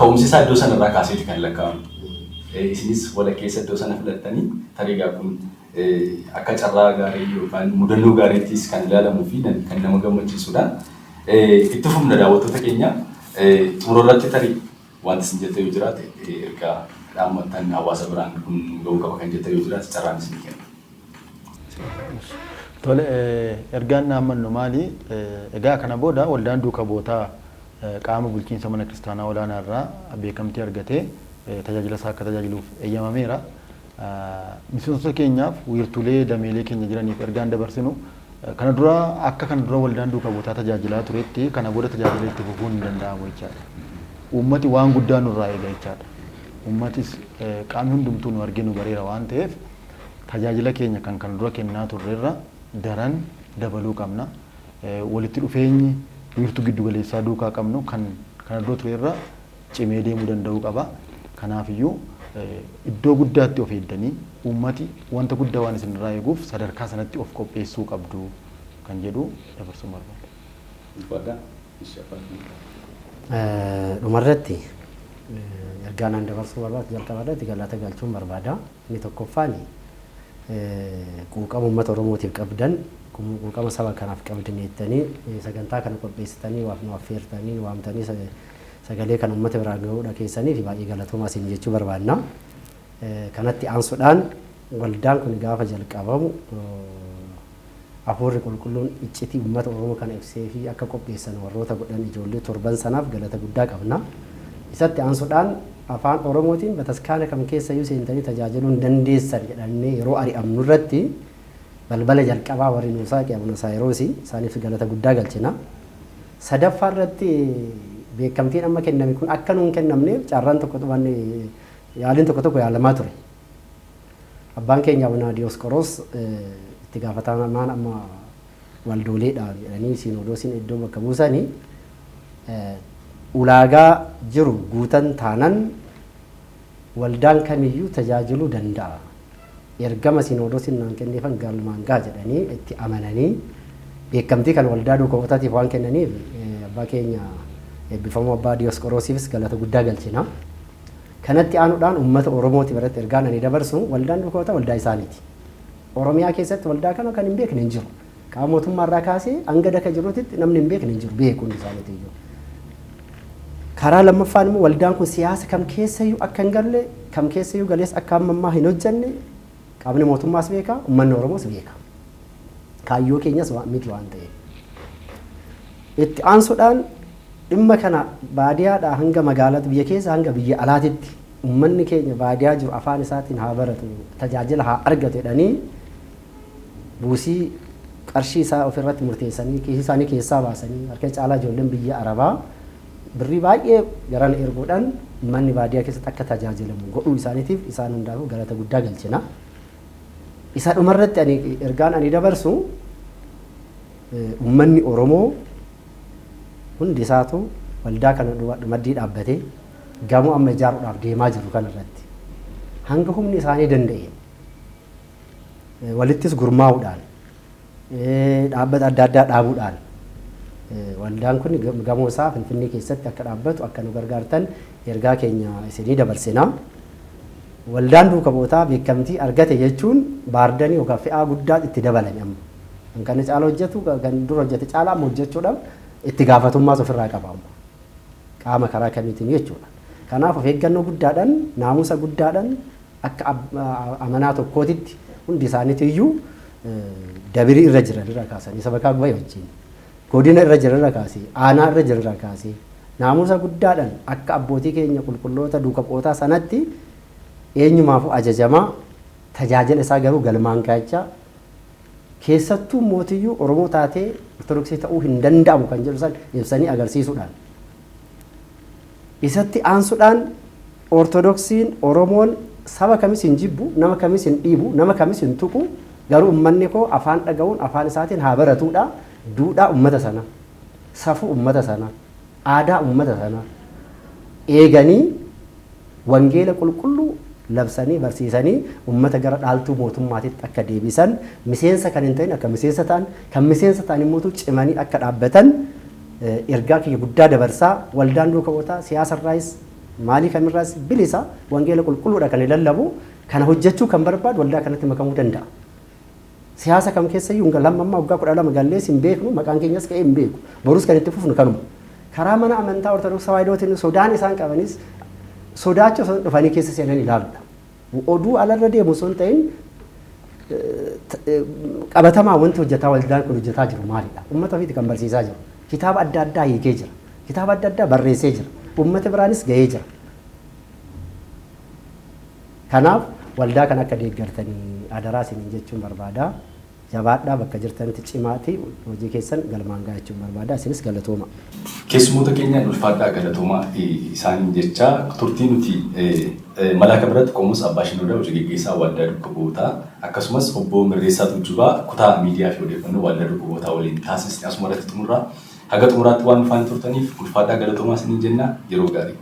ka'umsi isaa iddoo sanarraa kaaseeti kan lakkaa'amu. Isinis wala keessa iddoo sana filattanii tarii kun akka carraa gaarii yookaan mudannoo gaariittis kan ilaalamuu fi kan nama gammachiisudha. Itti fufna daawwattoota keenya xumurarratti tarii wanti isin jettee yoo jiraate ergaa dhaammattan hawaasa biraan kun ga'uu qaba kan jettee yoo jiraate carraan isin kenna. Tole ergaan naammannu maali? Egaa kana booda waldaan duuka bootaa qaama bulchiinsa mana kiristaanaa olaanaa irraa beekamtii argatee tajaajila isaa akka tajaajiluuf eeyyamameera. Miseensota keenyaaf wiirtulee dameelee keenya jiraniif ergaan dabarsinu kana dura akka kana dura waldaan duuka bootaa tajaajilaa turetti kana booda tajaajila itti fufuun hin danda'amu jechaadha. Uummati waan guddaa nurraa eega jechaadha. Uummatis qaamni hundumtuu nu arginu bareera waan ta'eef tajaajila keenya kan kana dura kennaa turreerra daran dabaluu qabna. Walitti dhufeenyi wiirtuu giddu galeessaa duukaa qabnu kan kana dura turreerra cimee deemuu danda'uu qaba. Kanaafiyyuu iddoo guddaatti of eeddanii uummati wanta guddaa waan isinirraa eeguuf sadarkaa sanatti of qopheessuu qabdu kan jedhu dabarsuu barbaada. Dhumarratti ergaan aan dabarsuu barbaadu jalqabarratti galata galchuun barbaada. Inni tokkoffaan quuqama uummata Oromootiif qabdan quuqama saba kanaaf qabdan jettanii sagantaa kana qopheessitanii nu affeertanii waamtanii sagalee kan uummata biraa ga'uudha keessanii fi baay'ee galatoomaa isin jechuu barbaadna. Kanatti aansuudhaan waldaan kun gaafa jalqabamu hafuurri qulqulluun iccitii uummata Oromoo kana ibsee fi akka qopheessan warroota godhan ijoollee torban sanaaf galata guddaa qabna. Isatti aansuudhaan afaan Oromootiin bataskaana kam keessa iyyuu seentanii tajaajiluu hin dandeessan jedhamee yeroo ari'amnu irratti balbala jalqabaa warri Nuusaaqi Abuna Saayiroosi isaaniif galata guddaa galchina. Sadaffaa irratti beekamtiin amma kenname kun akka nuun kennamneef carraan tokko yaaliin tokko yaalamaa ture. Abbaan keenya Abuna Diyoosqoroos itti gaafatamaan amma waldooleedhaan jedhanii siinodoosiin iddoo bakka buusanii ulaagaa jiru guutan taanan waldaan kamiyyuu tajaajiluu danda'a. Ergama siinodoosiin naan kenneefan galmaan ga'a jedhanii itti amananii beekamtii kan waldaa duuka bootaatiif waan kennaniif abbaa keenya eebbifamoo abbaa Diyoosqoroosiifis galata guddaa galchina. Kanatti aanuudhaan uummata Oromooti biratti ergaan ani dabarsu waldaan duuka bootaa waldaa isaaniiti. Oromiyaa keessatti waldaa kana kan hin beekne hin jiru. Qaama mootummaarraa kaasee hanga daka jiruutitti namni hin beekne hin jiru beekuun isaaniiti iyyuu. Karaa lammaffaan immoo waldaan kun siyaasa kam keessayyuu akka hin galle kam keessayyuu galees akka amma ammaa hin hojjenne qaamni mootummaas beeka uummanni Oromoos beeka. Kaayyoo keenyas miti waan ta'eef. Itti aansuudhaan dhimma kana baadiyyaadhaa hanga magaalaatti biyya keessa hanga biyya alaatitti uummanni keenya baadiyyaa jiru afaan isaatiin haa baratu tajaajila haa argatu jedhanii buusii qarshii isaa ofirratti murteessanii kiisii isaanii keessaa baasanii harka caalaa ijoolleen biyya Arabaa birrii baay'ee garan erguudhaan uummanni baadiyyaa keessatti akka tajaajilamu godhuu isaaniitiif isaan hundaafuu galata guddaa galchina. Isa dhumarratti ergaan ani dabarsu uummanni Oromoo hundi isaatu waldaa kana maddii dhaabbatee gamoo amma ijaaruudhaaf deemaa jiru kanarratti hanga humni isaanii danda'e walittis gurmaa'uudhaan dhaabbata adda addaa dhaabuudhaan waldaan kun gamoo isaa Finfinnee keessatti akka dhaabbatu akka nu gargaartan ergaa keenya isinii dabarsina. Waldaan duuka bootaa beekamtii argate jechuun baardanii yookaan fe'aa guddaa itti dabalame amma. Kan caala hojjetu kan dura hojjete caalaa amma hojjechuudhaaf itti gaafatummaas ofirraa qaba amma. Qaama karaa kamiitiin jechuudha. Kanaaf of eeggannoo guddaadhaan naamusa guddaadhaan akka amanaa tokkootitti hundi isaaniitiyyuu dabirii irra jiran irra kaasanii sabakaa gubayee wajjin godina irra jiran irra kaasee aanaa irra jiran irra kaasee naamusa guddaadhaan akka abbootii keenya qulqulloota duuka bootaa sanatti eenyumaafuu ajajamaa tajaajila isaa garuu galmaan gaachaa keessattuu mootiyyuu Oromoo taatee Ortodoksii ta'uu hin danda'amu kan jedhu san ibsanii agarsiisuudhaan. Isatti aansuudhaan Ortodoksiin Oromoon saba kamis hin jibbu, nama kamis hin dhiibu, nama kamis hin tuqu garuu uummanni koo afaan dhaga'uun afaan isaatiin haa baratuudha. Duudhaa uummata sana, safuu uummata sana, aadaa uummata sana eeganii wangeela qulqulluu labsanii barsiisanii uummata gara dhaaltuu mootummaatitti akka deebisan miseensa kan hin ta'in akka miseensa ta'an kan miseensa ta'an immoo cimanii akka dhaabbatan ergaa kiyya guddaa dabarsaa waldaan duuka bu'ootaa siyaasarraayis maalii kamirraas bilisa wangeela qulqulluudha kan lallabu kana hojjechuu kan barbaadu waldaa kanatti makamuu danda'a. Siyaasa kam keessayyuu hanga lamma waggaa 12 gallees hin beeknu maqaan keenyas ka'ee hin beeku borus kan itti fufnu kanuma. Karaa mana amantaa ortodoksii tawaahidootiin sodaan isaan qabanis sodaachuu osoo dhufanii keessa seenan ilaaluudha. Oduu alarra deemu osoo hin ta'in qabatamaa wanti hojjetaa waldaan kun hojjetaa jiru maalidha? Uummata ofiiti kan barsiisaa jiru. Kitaaba adda addaa hiikee jira. Kitaaba adda addaa barreessee jira. Uummata biraanis gahee jira. Kanaaf waldaa kan akka deeggartanii adaraa isiniin jechuun barbaada. Jabaadhaa bakka jirtanitti cimaati hojii keessan galmaan gahaa jechuun barbaada. Isinis galatooma. Keessumoota keenyaan ulfaadhaa galatoomaa isaaniin jecha turtii nuti Malaaka biratti qomus abbaa Shinoodaa hojii gaggeessaa waldaa duuka bu'ootaa akkasumas obbo Mirreessaa Tuujubaa kutaa miidiyaa fi odeeffannoo waldaa duuka bu'ootaa waliin taasisne asuma irratti xumurra. Haga xumuraatti waan dhufanii turtaniif ulfaadhaa galatoomaa isiniin jenna yeroo gaarii.